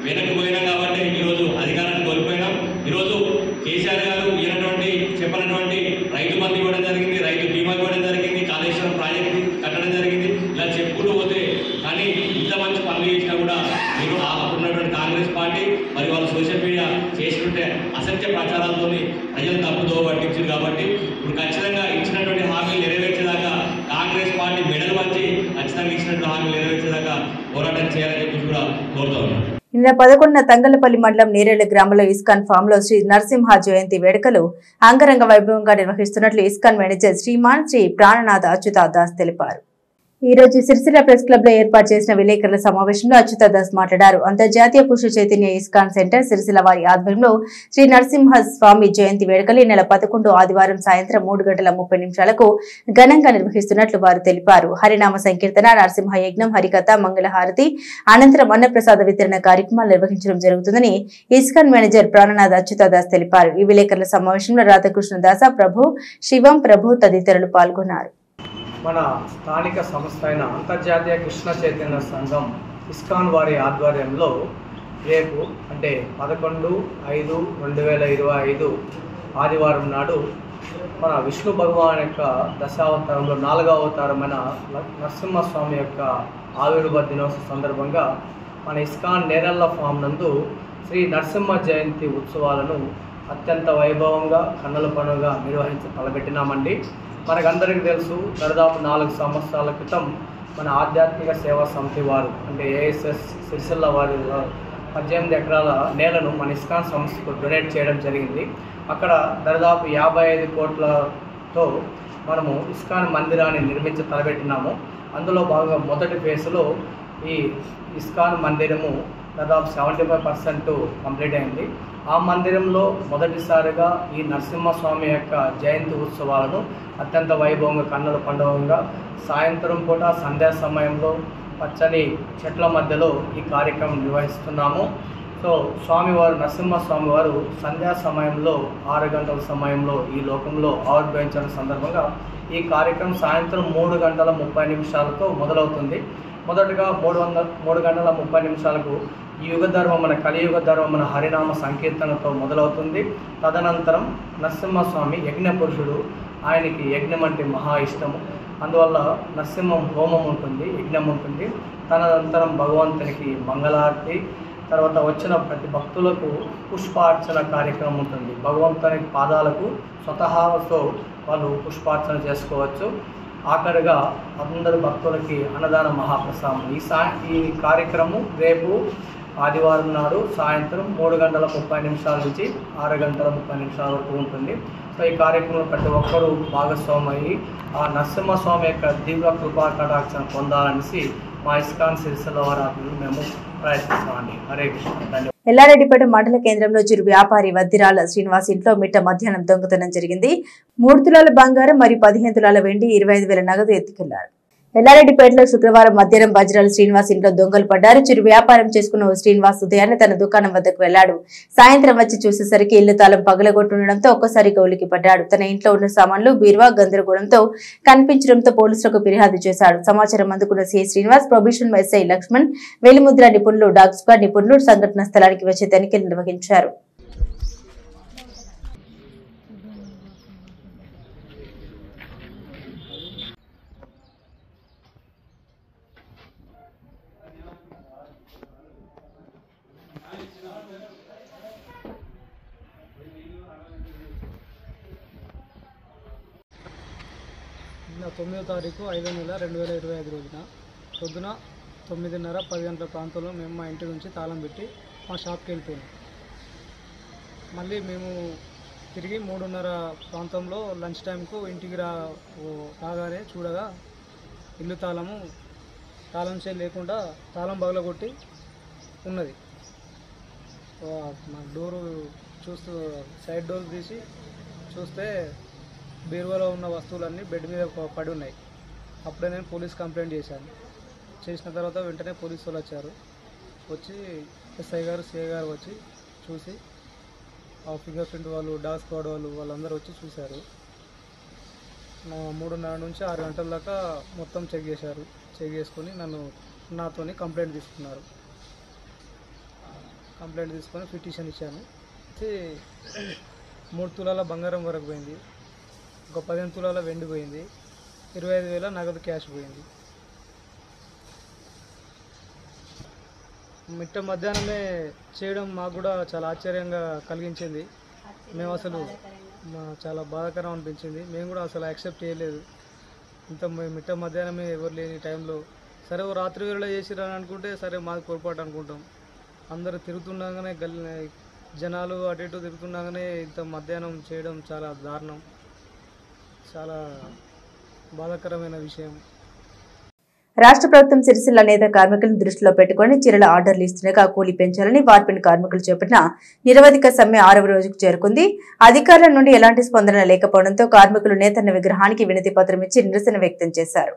వెనక్కి పోయినాం కాబట్టి ఈరోజు అధికారాన్ని కోల్పోయినాం. ఈరోజు కేసీఆర్ గారు ఇచ్చినటువంటి చెప్పినటువంటి రైతు బంధు ఇవ్వడం జరిగింది, రైతు బీమా ఇవ్వడం జరిగింది, కాళేశ్వరం ప్రాజెక్టు కట్టడం జరిగింది. ఇలా చెప్పుకుంటూ పోతే కానీ ఇంత మంచి పనులు చేసినా కూడా మీరు అప్పుడున్నటువంటి కాంగ్రెస్ పార్టీ మరి వాళ్ళు సోషల్ మీడియా చేసినట్టే అసత్య ప్రచారాలతో ప్రజలు తప్పుదో పట్టించారు. కాబట్టి ఇప్పుడు ఖచ్చితంగా ఇచ్చినటువంటి హామీలు నెరవేర్చేదాకా కాంగ్రెస్ పార్టీ మెడలు వచ్చి ఖచ్చితంగా ఇచ్చినటువంటి హామీలు నెరవేర్చేదాకా పోరాటం చేయాలని చెప్పి కూడా కోరుతా ఉన్నాను. నిన్న 11న తంగలపల్లి మండలం నేరేళ్ల గ్రామంలో ఇస్కాన్ ఫామ్ లో శ్రీ నరసింహ జయంతి వేడుకలు అంగరంగ వైభవంగా నిర్వహిస్తున్నట్లు ఇస్కాన్ మేనేజర్ శ్రీమాన్ శ్రీ ప్రాణనాథ్ అచ్యుత దాస్ తెలిపారు. ఈ రోజు సిరిసిల్ల ప్రెస్ క్లబ్ లో ఏర్పాటు చేసిన విలేకరుల సమావేశంలో అచ్యుత దాస్ మాట్లాడారు. అంతర్జాతీయ పురుష చైతన్య ఇస్కాన్ సెంటర్ సిరిసిల్ల వారి ఆధ్వర్యంలో శ్రీ నరసింహ స్వామి జయంతి వేడుకలు నెల 11 ఆదివారం సాయంత్రం 3:30 ఘనంగా నిర్వహిస్తున్నట్లు వారు తెలిపారు. హరినామ సంకీర్తన, నరసింహ యజ్ఞం, హరికథ, మంగళహారతి అనంతరం అన్నప్రసాద వితరణ కార్యక్రమాలు నిర్వహించడం జరుగుతుందని ఇస్కాన్ మేనేజర్ ప్రాణనాథ్ అచ్యుత దాస్ తెలిపారు. ఈ విలేకరుల సమావేశంలో రాధాకృష్ణ దాస, ప్రభు, శివం ప్రభు తదితరులు పాల్గొన్నారు. మన స్థానిక సంస్థ అయిన అంతర్జాతీయ కృష్ణ చైతన్య సంఘం ఇస్కాన్ వారి ఆధ్వర్యంలో రేపు అంటే 11/5/2025 ఆదివారం నాడు మన విష్ణు భగవాన్ యొక్క దశావతారంలో 4వ అవతారమైన నరసింహస్వామి యొక్క ఆవిర్భావ దినోత్సవ సందర్భంగా మన ఇస్కాన్ నేరెళ్ల ఫామ్ నందు శ్రీ నరసింహ జయంతి ఉత్సవాలను అత్యంత వైభవంగా కన్నుల పండుగగా తలపెట్టినామండి. మనకందరికీ తెలుసు, దాదాపు 4 సంవత్సరాల క్రితం మన ఆధ్యాత్మిక సేవా సమితి వారు అంటే ఏఎస్ఎస్ సిరిసిల్ల వారి 18 ఎకరాల నేలను మన ఇస్కాన్ సంస్థకు డొనేట్ చేయడం జరిగింది. అక్కడ దాదాపు 55 కోట్లతో మనము ఇస్కాన్ మందిరాన్ని తలపెట్టినాము. అందులో భాగంగా మొదటి ఫేజ్లో ఈ ఇస్కాన్ మందిరము దాదాపు 75% కంప్లీట్ అయింది. ఆ మందిరంలో మొదటిసారిగా ఈ నరసింహస్వామి యొక్క జయంతి ఉత్సవాలను అత్యంత వైభవంగా కన్నుల పండుగగా సాయంత్రం పూట సంధ్యా సమయంలో పచ్చని చెట్ల మధ్యలో ఈ కార్యక్రమం నిర్వహిస్తున్నాము. సో స్వామివారు నరసింహస్వామి వారు సంధ్యా సమయంలో 6 గంటల సమయంలో ఈ లోకంలో ఆవిర్భవించిన సందర్భంగా ఈ కార్యక్రమం సాయంత్రం 3:30 మొదలవుతుంది. మొదటగా 3:30 ఈ యుగ ధర్మం మన కలియుగ ధర్మం మన హరినామ సంకీర్తనతో మొదలవుతుంది. తదనంతరం నరసింహస్వామి యజ్ఞ పురుషుడు, ఆయనకి యజ్ఞం అంటే మహా ఇష్టము. అందువల్ల నరసింహం హోమం ఉంటుంది, యజ్ఞం ఉంటుంది. తదనంతరం భగవంతునికి మంగళారతి, తర్వాత వచ్చిన ప్రతి భక్తులకు పుష్పార్చన కార్యక్రమం ఉంటుంది. భగవంతుని పాదాలకు స్వతహాతో వాళ్ళు పుష్పార్చన చేసుకోవచ్చు. ఆఖరిగా అందరు భక్తులకి అన్నదాన మహాప్రసాదం. ఈ కార్యక్రమం రేపు ఆదివారం నాడు సాయంత్రం 3:30 నుంచి 6:30 వరకు ఉంటుంది. సో ఈ కార్యక్రమంలో ప్రతి ఒక్కరూ భాగస్వామయ్యి ఆ నరసింహస్వామి యొక్క దివ్య కృపా కటాక్షం పొందాలనేసి మా ఇస్కాన్ సిరిసిల్ల వారి మేము ప్రయత్నిస్తామండి. హరే కృష్ణ. ధన్యవాదాలు. ఎల్లారెడ్డిపేట మండల కేంద్రంలో చిరు వ్యాపారి వద్దిరాల శ్రీనివాస్ ఇంట్లో మిట్ట మధ్యాహ్నం దొంగతనం జరిగింది. 3 తులాల బంగారం మరియు 15 తులాల వెండి, 25,000 నగదు ఎత్తుకెళ్లారు. ఎల్లారెడ్డిపేటలో శుక్రవారం మధ్యాహ్నం వజ్రాల శ్రీనివాస్ ఇంట్లో దొంగలు పడ్డారు. చిరు వ్యాపారం చేసుకున్న శ్రీనివాస్ ఉదయాన్నే తన దుకాణం వద్దకు వెళ్లాడు. సాయంత్రం వచ్చి చూసేసరికి ఇల్లు తాళం పగలగొట్టుండడంతో ఒక్కసారిగా ఉలికి పడ్డాడు. తన ఇంట్లో ఉన్న సామాన్లు బీరువా గందరగోళంతో కనిపించడంతో పోలీసులకు ఫిర్యాదు చేశాడు. సమాచారం అందుకున్న CI Srinivas, prohibition SI Lakshman, వేలిముద్ర నిపుణులు, డాగ్ స్క్వాడ్ నిపుణులు సంఘటన స్థలానికి వచ్చి తనిఖీలు నిర్వహించారు. నిన్న 9వ తారీఖు 5వ నెల 2025 రోజున పొద్దున 9:30-10 గంటల ప్రాంతంలో మేము మా ఇంటి నుంచి తాళం పెట్టి మా షాప్కి వెళ్ళిపోయాం. మళ్ళీ మేము తిరిగి 3:30 ప్రాంతంలో లంచ్ టైంకు ఇంటికి రాగానే చూడగా ఇల్లు తాళం చేయి లేకుండా తాళం పగలగొట్టి ఉన్నది. మా డోరు సైడ్ డోర్ తీసి చూస్తే బీరువాలో ఉన్న వస్తువులన్నీ బెడ్ మీద పడి ఉన్నాయి. అప్పుడే నేను పోలీస్ కంప్లైంట్ చేసిన తర్వాత వెంటనే పోలీసు వాళ్ళు వచ్చారు. వచ్చి ఎస్ఐ గారు, సిఐ గారు వచ్చి చూసి ఆ ఫింగర్ ప్రింట్ వాళ్ళు, డాగ్ స్క్వాడ్ వాళ్ళందరూ వచ్చి చూశారు. 3:30 నుంచి 6 గంటల దాకా మొత్తం చెక్ చేసుకొని నాతోని కంప్లైంట్ తీసుకున్నారు. కంప్లైంట్ తీసుకొని పిటిషన్ ఇచ్చాను. 3 తులాల బంగారం వరకు పోయింది, ఒక 15 తులాల వెండి పోయింది, 25,000 నగదు క్యాష్ పోయింది. మిట్ట మధ్యాహ్నమే చేయడం మాకు కూడా చాలా ఆశ్చర్యంగా కలిగించింది. మేము అసలు చాలా బాధాకరం అనిపించింది. మేము కూడా అసలు యాక్సెప్ట్ చేయలేదు. ఇంత మిట్ట మధ్యాహ్నమే ఎవరు లేని టైంలో సరే ఓ రాత్రి వేళ చేసిరని అనుకుంటే సరే మాది పొరపాటు అనుకుంటాం. అందరూ తిరుగుతుండగానే జనాలు అటు ఇటు తిరుగుతుండగానే ఇంత మధ్యాహ్నం చేయడం చాలా దారుణం, చాలా బాధాకరమైన విషయం. రాష్ట్ర ప్రభుత్వం సిరిసిల్ల నేత కార్మికులను దృష్టిలో పెట్టుకుని చీరల ఆర్డర్లు ఇస్తుండగా కూలీ పెంచాలని వార్పిన్ కార్మికులు చేపట్టిన నిరవధిక సమ్మె 6వ రోజుకు చేరుకుంది. అధికారుల నుండి ఎలాంటి స్పందన లేకపోవడంతో కార్మికులు నేతన్న విగ్రహానికి వినతి పత్రం ఇచ్చి నిరసన వ్యక్తం చేశారు.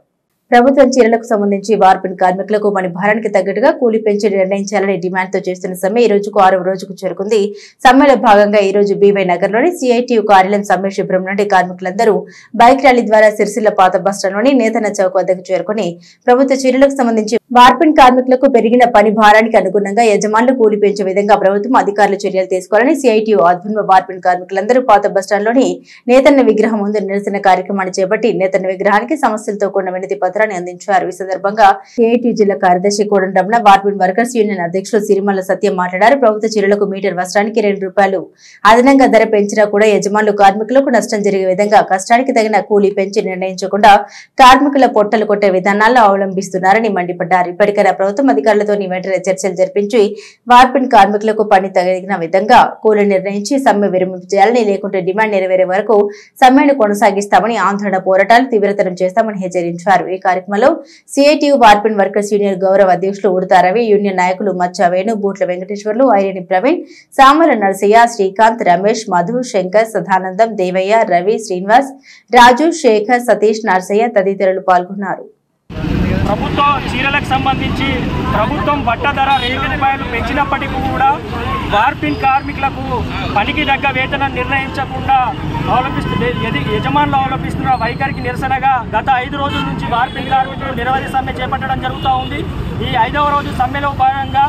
ప్రభుత్వం చీరలకు సంబంధించి వార్పిన్ కార్మికులకు పని భారానికి తగ్గట్టుగా కూలీ పెంచి నిర్ణయించాలని డిమాండ్తో చేస్తున్న సమ్మె ఈ రోజుకు 6వ రోజుకు చేరుకుంది. సమ్మెలో భాగంగా ఈ రోజు బీవై నగర్లోని సిఐటియు కార్యాలయం సమ్మె శిబిరం నుండి కార్మికులందరూ బైక్ ర్యాలీ ద్వారా సిరిసిల్ల పాత బస్టాండ్లోని నేతన్న చౌక్ వద్దకు చేరుకుని ప్రభుత్వ చీరలకు సంబంధించి వార్పిన్ కార్మికులకు పెరిగిన పని భారానికి అనుగుణంగా యజమానులు కూలీ పెంచే విధంగా ప్రభుత్వం అధికారులు చర్యలు తీసుకోవాలని సిఐటియు ఆధ్వర్యంలో వార్పిన్ కార్మికులందరూ పాత బస్టాండ్లోని నేతన్న విగ్రహం ముందు నిరసన కార్యక్రమాన్ని చేపట్టి నేతన్న విగ్రహానికి సమస్యలతో కూడిన వినతి పత్రాన్ని అందించారు. ఈ సందర్భంగా సిఐటియు జిల్లా కార్యదర్శి కోడం రమణ, వార్పిన్ వర్కర్స్ యూనియన్ అధ్యక్షులు సిరిమల్ల సత్యం మాట్లాడారు. ప్రభుత్వ చీరలకు మీటర్ వస్త్రానికి ₹2 అదనంగా ధర పెంచినా కూడా యజమానులు కార్మికులకు నష్టం జరిగే విధంగా కష్టానికి తగిన కూలీ పెంచి నిర్ణయించకుండా కార్మికుల పొట్టలు కొట్టే విధానాలను అవలంబిస్తున్నారని మండిపడ్డారు. ఇప్పటికైనా ప్రభుత్వం అధికారులతో వెంటనే చర్చలు జరిపించి వార్పిన్ కార్మికులకు పని తగిన విధంగా కూలీ నిర్ణయించి సమ్మె విరమింపు చేయాలని, లేకుంటే డిమాండ్ నెరవేరే వరకు సమ్మెను కొనసాగిస్తామని, ఆందోళన పోరాటాలు తీవ్రతరం చేస్తామని హెచ్చరించారు. ఈ కార్యక్రమంలో సిఐటియు వార్పిన్ వర్కర్స్ యూనియన్ గౌరవ అధ్యక్షులు ఉడతా రవి, యూనియన్ నాయకులు మచ్చా వేణు, బూట్ల వెంకటేశ్వర్లు, ఐరేని ప్రవీణ్, సామల నరసయ్య, శ్రీకాంత్, రమేష్, మధు, శంకర్, సదానందం, దేవయ్య, రవి, శ్రీనివాస్, రాజు, శేఖర్, సతీష్, నరసయ్య తదితరులు పాల్గొన్నారు. ప్రభుత్వ చీరలకు సంబంధించి ప్రభుత్వం బట్ట ధర ₹2 పెంచినప్పటికీ కూడా వార్పిన్ కార్మికులకు పనికి తగ్గ వేతనం నిర్ణయించకుండా యజమానులు అవలంబిస్తున్న వైఖరికి నిరసనగా గత 5 రోజుల నుంచి వార్పిన్ కార్మికులు నిరవధి సమ్మె చేపట్టడం జరుగుతూ ఉంది. ఈ 5వ రోజు సమ్మెలో భాగంగా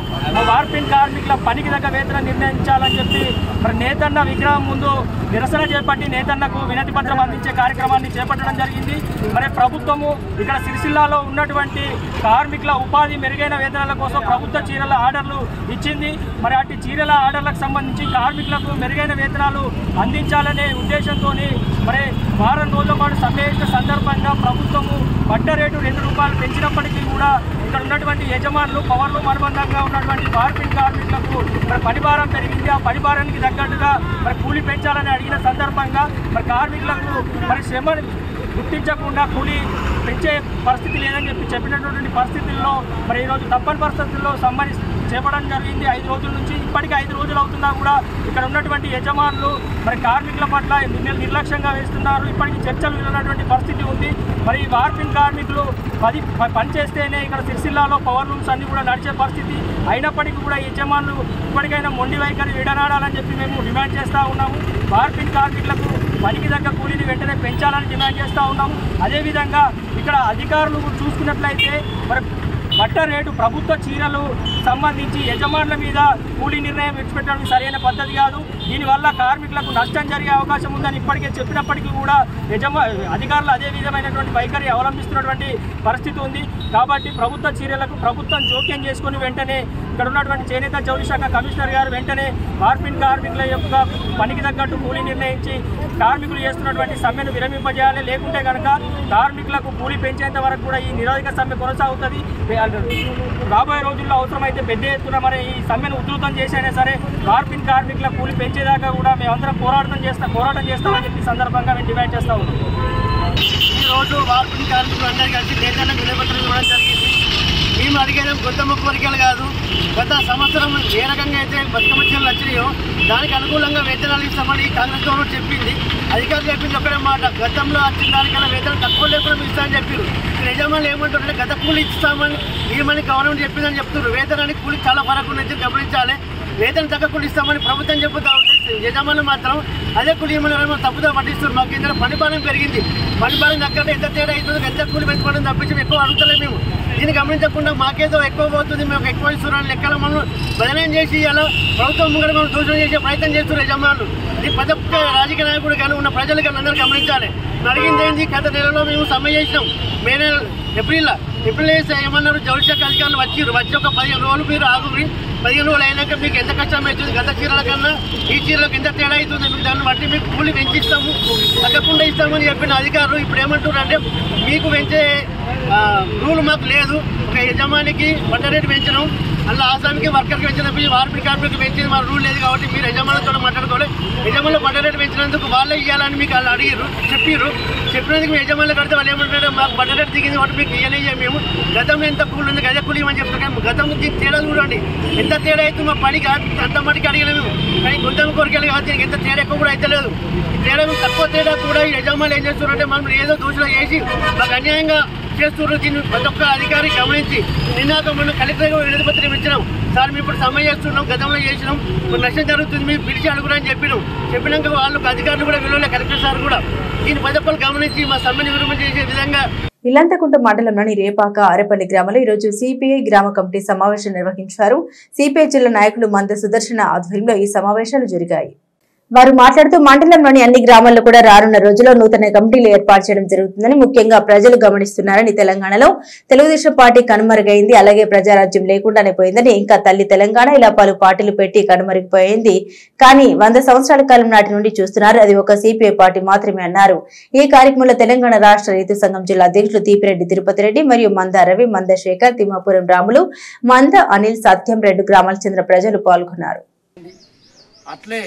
వార్పిన్ కార్మికుల పనికి తగ్గ వేతనం నిర్ణయించాలని చెప్పి మరి నేతన్న విగ్రహం ముందు నిరసన చేపట్టి నేతన్నకు వినతి పత్రం అందించే కార్యక్రమాన్ని చేపట్టడం జరిగింది. మరి ప్రభుత్వము ఇక్కడ సిరిసిల్లాలో ఉన్నటువంటి కార్మికుల ఉపాధి మెరుగైన వేతనాల కోసం ప్రభుత్వ చీరల ఆర్డర్లు ఇచ్చింది. మరి అటు చీరల ఆర్డర్లకు సంబంధించి కార్మికులకు మెరుగైన వేతనాలు అందించాలనే ఉద్దేశంతో మరి వారం రోజుల పాటు సమ్మె సందర్భంగా ప్రభుత్వము బట్ట రేటు ₹2 పెంచినప్పటికీ కూడా ఇక్కడ ఉన్నటువంటి యజమానులు పవర్లో అనుబంధంగా ఉన్నటువంటి వార్పిన్ కార్మికులకు మరి పనిభారం పెరిగింది. ఆ పనిభారానికి తగ్గట్టుగా మరి కూలీ పెంచాలని అడిగిన సందర్భంగా మరి కార్మికులకు మరి శ్రమను గుర్తించకుండా కూలీ పెంచే పరిస్థితి లేదని చెప్పినటువంటి పరిస్థితుల్లో మరి ఈరోజు తప్పని పరిస్థితుల్లో సమ్మని చేపట్టడం జరిగింది. 5 రోజుల నుంచి ఇప్పటికీ 5 రోజులు అవుతున్నా కూడా ఇక్కడ ఉన్నటువంటి యజమానులు మరి కార్మికుల పట్ల నిర్లక్ష్యంగా వేస్తున్నారు. ఇప్పటికీ చర్చలు వెళ్ళినటువంటి పరిస్థితి ఉంది. మరి ఈ వార్పిన్ కార్మికులు పని చేస్తేనే ఇక్కడ సిరిసిల్లాలో పవర్ లూమ్స్ అన్ని కూడా నడిచే పరిస్థితి అయినప్పటికీ కూడా యజమానులు ఇప్పటికైనా మొండి వైఖరి విడనాడాలని చెప్పి మేము డిమాండ్ చేస్తూ ఉన్నాము. వార్పిన్ కార్మికులకు పనికి తగ్గ కూలీని వెంటనే పెంచాలని డిమాండ్ చేస్తూ ఉన్నాము. అదేవిధంగా ఇక్కడ అధికారులు చూసుకున్నట్లయితే మరి బట్ట రేటు ప్రభుత్వ చీరలు సంబంధించి యజమానుల మీద కూలీ నిర్ణయం విడిచిపెట్టడం సరైన పద్ధతి కాదు. దీనివల్ల కార్మికులకు నష్టం జరిగే అవకాశం ఉందని ఇప్పటికే చెప్పినప్పటికీ కూడా అధికారులు అదే విధమైనటువంటి వైఖరి అవలంబిస్తున్నటువంటి పరిస్థితి ఉంది. కాబట్టి ప్రభుత్వ చీరలకు ప్రభుత్వం జోక్యం చేసుకుని వెంటనే ఇక్కడ ఉన్నటువంటి చేనేత జౌళి శాఖ కమిషనర్ గారు వెంటనే వార్పిన్ కార్మికుల యొక్క పనికి తగ్గట్టు కూలీ నిర్ణయించి కార్మికులు చేస్తున్నటువంటి సమ్మెను విరమింపజేయాలి. లేకుంటే కనుక కార్మికులకు కూలీ పెంచేంత వరకు కూడా ఈ నిరోధక సమ్మె కొనసాగుతుంది. రాబోయే రోజుల్లో అవసరమైతే పెద్ద ఎత్తున మరి ఈ సమ్మెను ఉధృతం చేసైనా సరే వార్పిన్ కార్మికుల కూలీ పెంచేదాకా కూడా మేమందరం పోరాటం చేస్తామని చెప్పి సందర్భంగా మేము డిమాండ్ చేస్తా ఉన్నాం. ఈరోజు వార్పిన్ కార్మికులు అందరూ కలిసి నేతలకు వినపత్రం ఇవ్వడం జరిగింది. మేము అడిగేది కొత్త ముక్కు వరకలు కాదు. గత సంవత్సరం ఏ రకంగా అయితే బతుకమ్మ చీరలు వచ్చినాయో దానికి అనుకూలంగా వేతనాలు ఇస్తామని కాంగ్రెస్ గవర్నమెంట్ చెప్పింది. అధికారులు చెప్పింది ఒకటే మాట, గతంలో వచ్చిన దానికన్నా వేతనం తక్కువ లేకుండా ఇస్తామని చెప్పారు. యజమానులు ఏమంటారంటే గత కూలి ఇస్తామని ఏమని గవర్నమెంట్ చెప్పిందని చెప్తున్నారు. వేతనానికి కూలి చాలా ఫరక్ ఉన్నది గమనించాలి. వేతనం తగ్గ కూలి ఇస్తామని ప్రభుత్వం చెబుతూ ఉంటే యజమానులు మాత్రం అదే కూలి ఏమైనా తప్పుదా పట్టిస్తున్నారు. మాకు ఇందులో పనిభారం పెరిగింది. పనిభారం తగ్గట్టు ఎంత తేడా అవుతుందో ఎంత కూలి పెంచుకోవడం తప్పించి ఎక్కువ అడుగుతలేము. మేము దీన్ని గమనించకుండా మాకేదో ఎక్కువ పోతుంది, మేము ఎక్కువ ఇస్తున్నాం లెక్కల మనం బదనం చేసి ఇలా ప్రభుత్వం ముంగడ మనం దూషణ చేసే ప్రయత్నం చేస్తున్నారు యజమానులు. ఈ ప్రతి ఒక్క రాజకీయ నాయకుడు కానీ ఉన్న ప్రజలు కానీ అందరూ గమనించాలి. అడిగింది ఏంటి, గత నెలలో మేము సమ్మె చేసినాం. మే నెల ఏప్రిల్ వేస్తే ఏమన్నారు, జౌళి శాఖ అధికారులు వచ్చి ఒక 15 రోజులు మీరు ఆగురి, 15 రోజులు అయినాక మీకు ఎంత కష్టం అవుతుంది, గత చీరల కన్నా ఈ చీరలకు ఎంత తేడా అవుతుంది, మీకు దాన్ని బట్టి మీకు కూలి పెంచిస్తాము, తగ్గకుండా ఇస్తామని చెప్పిన అధికారులు ఇప్పుడు ఏమంటున్నారు అంటే మీకు పెంచే రూల్ మాకు లేదు, ఒక యజమానికి పంట రేటు పెంచడం, అలా ఆసామికి వర్కర్కి పెంచినప్పుడు వార్పిడి కార్మికులకు పెంచింది మన రూల్ లేదు కాబట్టి మీరు యజమానులతో మాట్లాడుకోవాలి. యజమానులు పంట రేటు పెంచినందుకు వాళ్ళే ఇవ్వాలని మీకు వాళ్ళు అడిగారు, చెప్పినందుకు మీ యజమానులు కడితే వాళ్ళు ఏమంటారు, మాకు పంట రేటు దిగింది కాబట్టి మీకు ఇవ్వలేము, మేము గతంలో ఎంత కూలి ఉంది గజ కూలి అని చెప్తాం. గతంలో దీనికి తేడా చూడండి, ఎంత తేడా అయితే మా పనికి అంత మటుకు అడిగలేము, కానీ గొంతం కోరికలు కాబట్టి ఎంత తేడా ఎక్కువ కూడా అయితే లేదు. తేడా తక్కువ తేడా కూడా ఈ యజమానులు ఏం చేస్తున్నారంటే మనం ఏదో దోషులు చేసి మాకు అన్యాయంగా చేస్తున్నారు. దీన్ని ప్రతి ఒక్క అధికారి గమనించి నిన్నాక మనం కలెక్టర్ వినతి పత్రం ఇచ్చినాం, సార్ మేము ఇప్పుడు సమ్మె చేస్తున్నాం, గతంలో చేసినాం, ఇప్పుడు నష్టం జరుగుతుంది, మీరు పిలిచి అడుగురని చెప్పినాక వాళ్ళకు అధికారులు కూడా విలువలే, కలెక్టర్ సార్ కూడా దీన్ని ప్రతి ఒక్కరు గమనించి మా సమ్మెని విరమణ చేసే విధంగా. ఇల్లంతకుంట మండలంలోని రేపాక ఆరేపల్లి గ్రామంలో ఈరోజు సిపిఐ గ్రామ కమిటీ సమావేశం నిర్వహించారు. సిపిఐ జిల్లా నాయకులు మంద సుదర్శన ఆధ్వర్యంలో ఈ సమావేశాలు జరిగాయి. వారు మాట్లాడుతూ మండలంలోని అన్ని గ్రామాల్లో కూడా రానున్న రోజుల్లో నూతన కమిటీలు ఏర్పాటు చేయడం జరుగుతుందని, ముఖ్యంగా ప్రజలు గమనిస్తున్నారని, తెలంగాణలో తెలుగుదేశం పార్టీ కనుమరుగైంది, అలాగే ప్రజారాజ్యం లేకుండానే పోయిందని, ఇంకా తల్లి తెలంగాణ ఇలా పలు పార్టీలు పెట్టి కనుమరుగిపోయింది, కానీ 100 సంవత్సరాల కాలం నాటి నుండి చూస్తున్నారు, అది ఒక సిపిఐ పార్టీ మాత్రమే అన్నారు. ఈ కార్యక్రమంలో తెలంగాణ రాష్ట్ర రైతు సంఘం జిల్లా అధ్యక్షులు తీపిరెడ్డి తిరుపతి రెడ్డి మరియు మంద రవి, మంద శేఖర్, తిమ్మాపురం రాములు, మంద అనిల్, సత్యం, 2 గ్రామాలకు చెందిన ప్రజలు పాల్గొన్నారు. అట్లే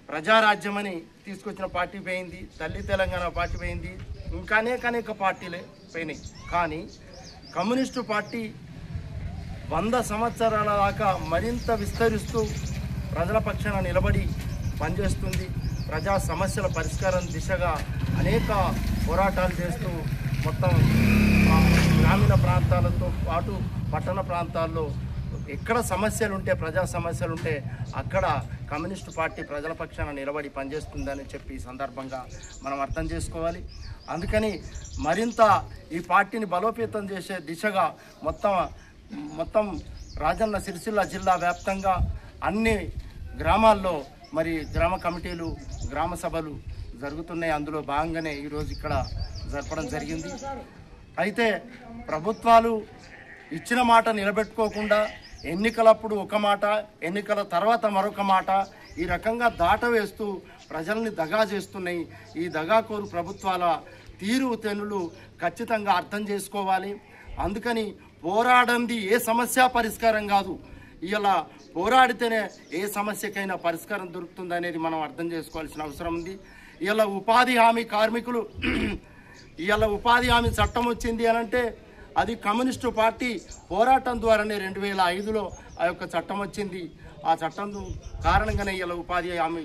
ప్రజారాజ్యమని తీసుకొచ్చిన పార్టీ పోయింది, తల్లి తెలంగాణ పార్టీ పోయింది, ఇంకా అనేక పార్టీలే పోయినాయి. కానీ కమ్యూనిస్టు పార్టీ 100 సంవత్సరాల దాకా మరింత విస్తరిస్తూ ప్రజల పక్షాన నిలబడి పనిచేస్తుంది. ప్రజా సమస్యల పరిష్కారం దిశగా అనేక పోరాటాలు చేస్తూ మొత్తం గ్రామీణ ప్రాంతాలతో పాటు పట్టణ ప్రాంతాల్లో ఎక్కడ సమస్యలు ఉంటే, ప్రజా సమస్యలు ఉంటే అక్కడ కమ్యూనిస్టు పార్టీ ప్రజల పక్షాన నిలబడి పనిచేస్తుందని చెప్పి సందర్భంగా మనం అర్థం చేసుకోవాలి. అందుకని మరింత ఈ పార్టీని బలోపేతం చేసే దిశగా మొత్తం రాజన్న సిరిసిల్ల జిల్లా వ్యాప్తంగా అన్ని గ్రామాల్లో మరి గ్రామ కమిటీలు, గ్రామ సభలు జరుగుతున్నాయి. అందులో భాగంగానే ఈరోజు ఇక్కడ జరపడం జరిగింది. అయితే ప్రభుత్వాలు ఇచ్చిన మాట నిలబెట్టుకోకుండా ఎన్నికలప్పుడు ఒక మాట, ఎన్నికల తర్వాత మరొక మాట, ఈ రకంగా దాటవేస్తూ ప్రజల్ని దగా చేస్తున్నాయి. ఈ దగాకోరు ప్రభుత్వాల తీరుతెన్నులు ఖచ్చితంగా అర్థం చేసుకోవాలి. అందుకని పోరాడంది ఏ సమస్య పరిష్కారం కాదు, ఇలా పోరాడితేనే ఏ సమస్యకైనా పరిష్కారం దొరుకుతుందనేది మనం అర్థం చేసుకోవాల్సిన అవసరం ఉంది. ఇలా ఉపాధి హామీ కార్మికులు ఇలా ఉపాధి హామీ చట్టం వచ్చింది అనంటే అది కమ్యూనిస్టు పార్టీ పోరాటం ద్వారానే 2005లో ఆ యొక్క చట్టం వచ్చింది. ఆ చట్టం కారణంగానే ఇలా ఉపాధి హామీ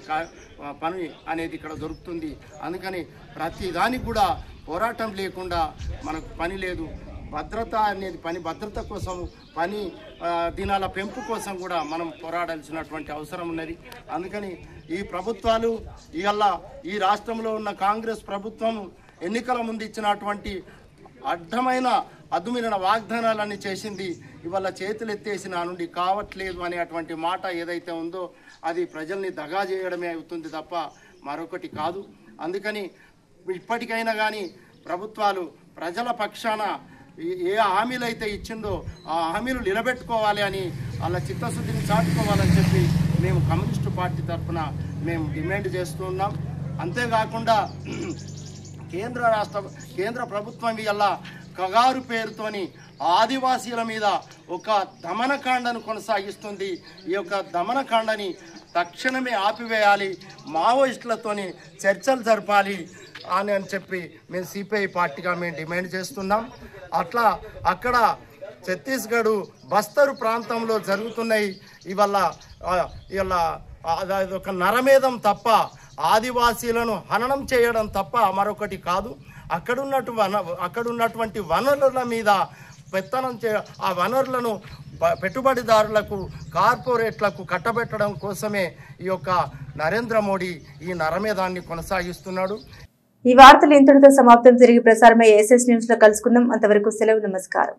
పని అనేది ఇక్కడ దొరుకుతుంది. అందుకని ప్రతి దానికి కూడా పోరాటం లేకుండా మనకు పని లేదు. భద్రత అనేది భద్రత కోసం, పని దినాల పెంపు కోసం కూడా మనం పోరాడాల్సినటువంటి అవసరం ఉన్నది. అందుకని ఈ ప్రభుత్వాలు ఇవాళ ఈ రాష్ట్రంలో ఉన్న కాంగ్రెస్ ప్రభుత్వం ఎన్నికల ముందు ఇచ్చినటువంటి అద్దుమిన వాగ్దానాలన్నీ చేసింది. ఇవాళ చేతులు ఎత్తేసి నా నుండి కావట్లేదు అనేటువంటి మాట ఏదైతే ఉందో అది ప్రజల్ని దగా చేయడమే అవుతుంది తప్ప మరొకటి కాదు. అందుకని ఇప్పటికైనా కానీ ప్రభుత్వాలు ప్రజల పక్షాన ఏ హామీలు అయితే ఇచ్చిందో ఆ హామీలు నిలబెట్టుకోవాలి అని వాళ్ళ చిత్తశుద్ధిని చాటుకోవాలని చెప్పి మేము కమ్యూనిస్టు పార్టీ తరఫున మేము డిమాండ్ చేస్తున్నాం. అంతేకాకుండా కేంద్ర ప్రభుత్వం ఇవాళ కగారు పేరుతోని ఆదివాసీల మీద ఒక దమనకాండను కొనసాగిస్తుంది. ఈ యొక్క దమనకాండని తక్షణమే ఆపివేయాలి, మావోయిస్టులతోని చర్చలు జరపాలి అని చెప్పి మేము సిపిఐ పార్టీగా మేము డిమాండ్ చేస్తున్నాం. అట్లా అక్కడ ఛత్తీస్గఢ్ బస్తరు ప్రాంతంలో జరుగుతున్నాయి. ఇవాళ ఒక నరమేధం తప్ప, ఆదివాసీలను హననం చేయడం తప్ప మరొకటి కాదు. అక్కడున్నటువంటి వనరుల మీద పెత్తనం ఆ వనరులను పెట్టుబడిదారులకు, కార్పొరేట్లకు కట్టబెట్టడం కోసమే ఈ యొక్క నరేంద్ర మోడీ ఈ నరమేధాన్ని కొనసాగిస్తున్నాడు. ఈ వార్తలు ఇంతటితో సమాప్తం. తిరిగి ప్రసారమయ్యే SS న్యూస్ లో కలుసుకుందాం. అంతవరకు సెలవు. నమస్కారం.